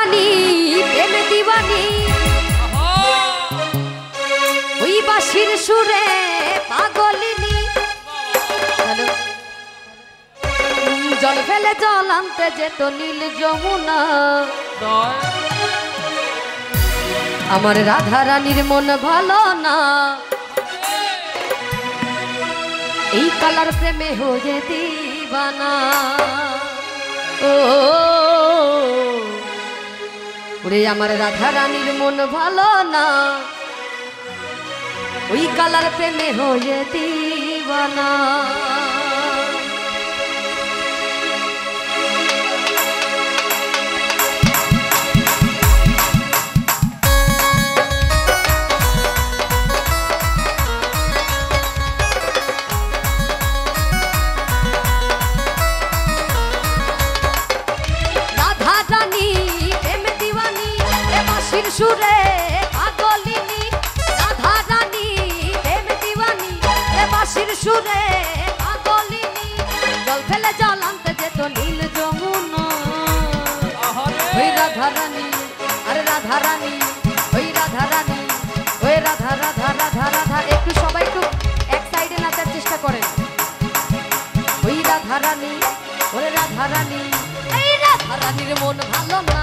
রানী প্রেমে দিওয়ানি ওই বাঁশির সুরে পাগলিনী জল ফেলে জল আনতে যেত নীল যমুনা আমার রাধা রানীর মন ভালো না এই কালার প্রেমে হয়ে দিবানা ও ওরে আমার রাধা রানীর মন ভালো না ওই কালার প্রেমে হয়ে দিবানা সুরে পাগলিনী রাধা রানী প্রেম দিওয়ানি এ বাঁশির সুরে পাগলিনী জল ফেলে জল আনতে যেত নীল যমুনা ওই রাধা রানী আরে রাধা রানী ওই রাধা রানী ওই রাধা রাধা রাধা রাধা একটু সবাই একটু এক সাইডে নাচার চেষ্টা করেন ওই রাধা রানী ওরে রাধা রানী এই রাধা রানীর মন ভালো না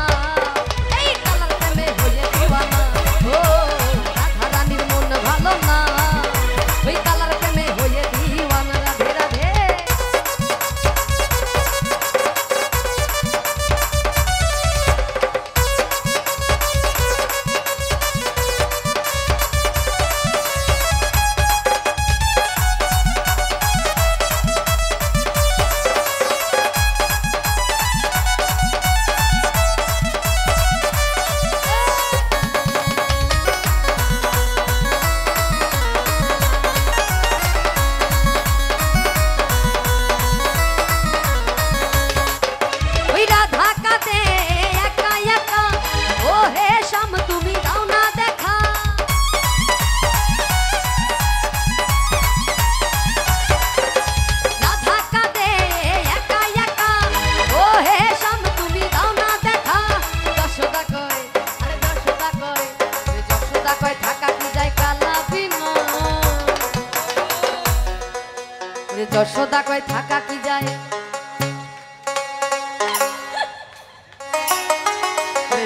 যশোদা কয় থাকা কি যায়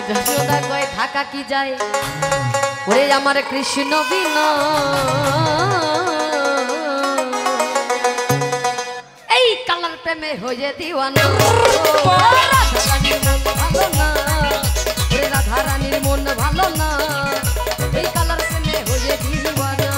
যশোদা কয় থাকা কি যায় ওরে আমার কৃষ্ণ বিনা এই কালার প্রেমে হয়ে দিওয়ানা রাধা রানীর মন ভালো না ওরে রাধা রানীর মন ভালো না এই কালার প্রেমে হয়ে দিওয়ানা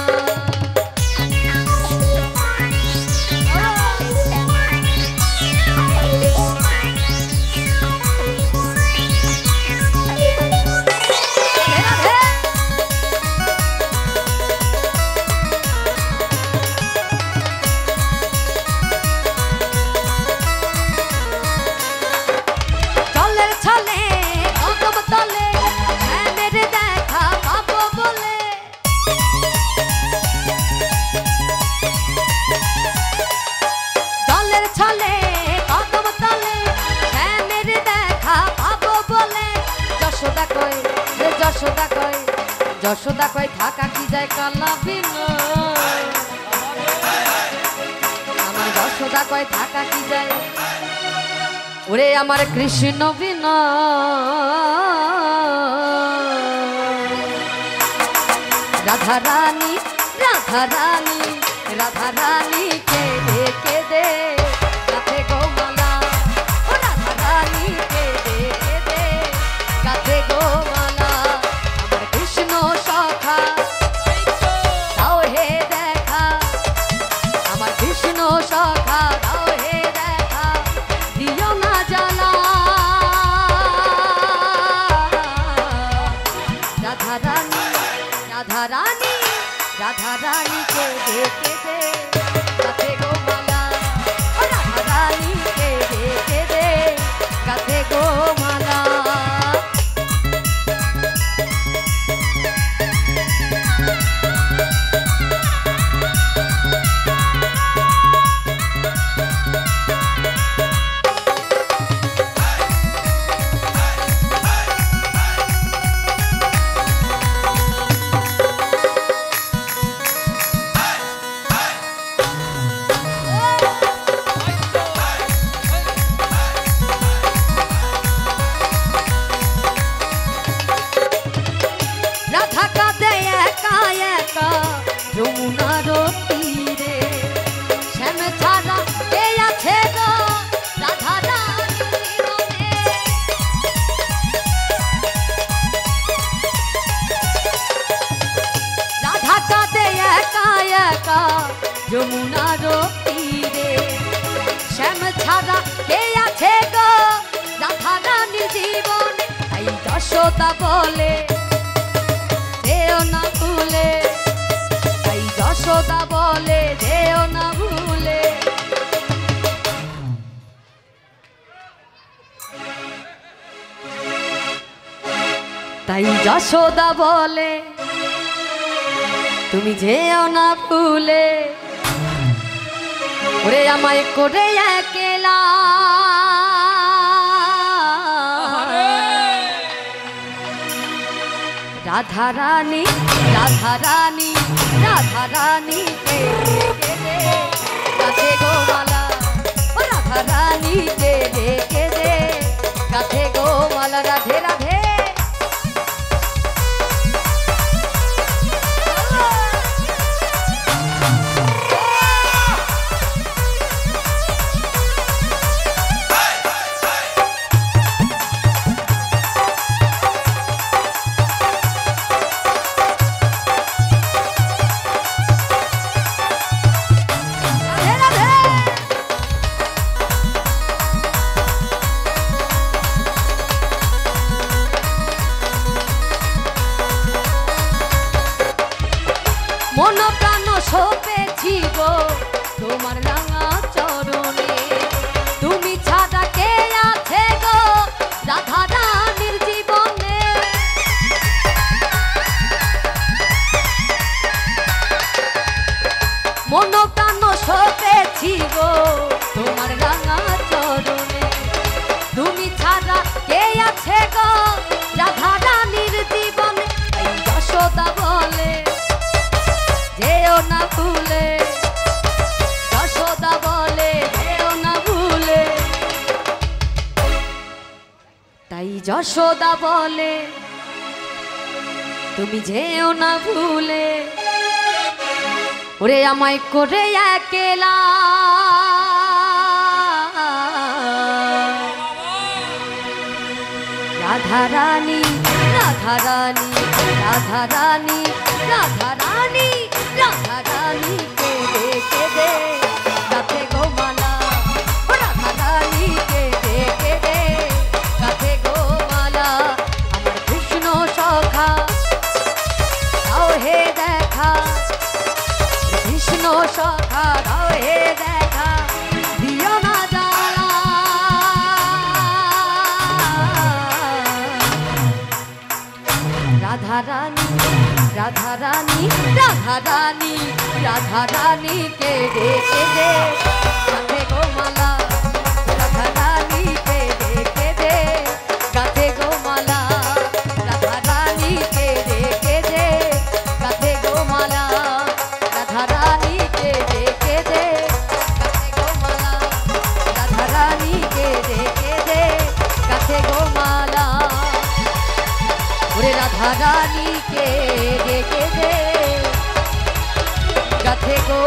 যশোদা কয় থাকা কি যায় কালা বিনা আমার যশোদা কয় থাকা কি যায় ওরে আমার কৃষ্ণ বিনা রাধা রানী রাধা রানী রাধা রানী কেঁদে কেঁদে গাথে গোমালা ও রাধা রানী কেঁদে কেঁদে গাথে গোমালা আমার কৃষ্ণ সখা দাও হে দেখা আমার কৃষ্ণ সখা দাও হে দেখা দিও না জ্বালা রাধা রানী রাধা রানী রাধা রানী কেঁদে কেঁদে গাথে গোমালা ও রাধা রানী কেঁদে কেঁদে গাথে গোমালা যশোদা বলে যেও না ভুলে, তাই যশোদা বলে যেও না ভুলে। তাই যশোদা বলে তুমি যেও না ভুলে, ওরে আমায় করে একলা রাধা রানী, রাধা রানী, রাধা রানী কে দে গাছে গোমালা, ও রাধা রানী কে দে গাছে গোমালা। রাধে রাধে মন প্রাণ সপেছি গো তোমার রাঙা চরণে, তুমি ছাড়া কে আছে গো রাধা রানীর জীবনে। মন প্রাণ সপেছি গো তোমার রাঙা চরণে, তুমি ছাড়া কে আছে গো রাধা রানীর জীবনে। এই যশোদা বলে যেও না ভুলে, যশোদা বলে যেও না ভুলে, তাই যশোদা বলে তুমি যেও না ভুলে, ওরে আমায় করে একলা রাধা রানী, রাধা রানী, রাধা রানী, রাধা রানী, রাধা রানী কে দে গাছে গোমালা, ও রাধা রানী কে দে গাছে গোমালা। আমার কৃষ্ণ সখা দাও হে দেখা, কৃষ্ণ সখা দাও হে দেখা, দিও না জ্বালা। রাধা রানী, রাধা রানী, রাধা রানী, রাধা রানী কে দে গাছে গোমালা, রাধা রানী কে দে গাছে গোমালা, রাধা রানী কে দে গাছে গোমালা, রাধা রানী কে দে গাছে গোমালা, রাধা রানী কে দে গাছে গোমালা, ওরে রাধা রানী কে দে গাছে গো।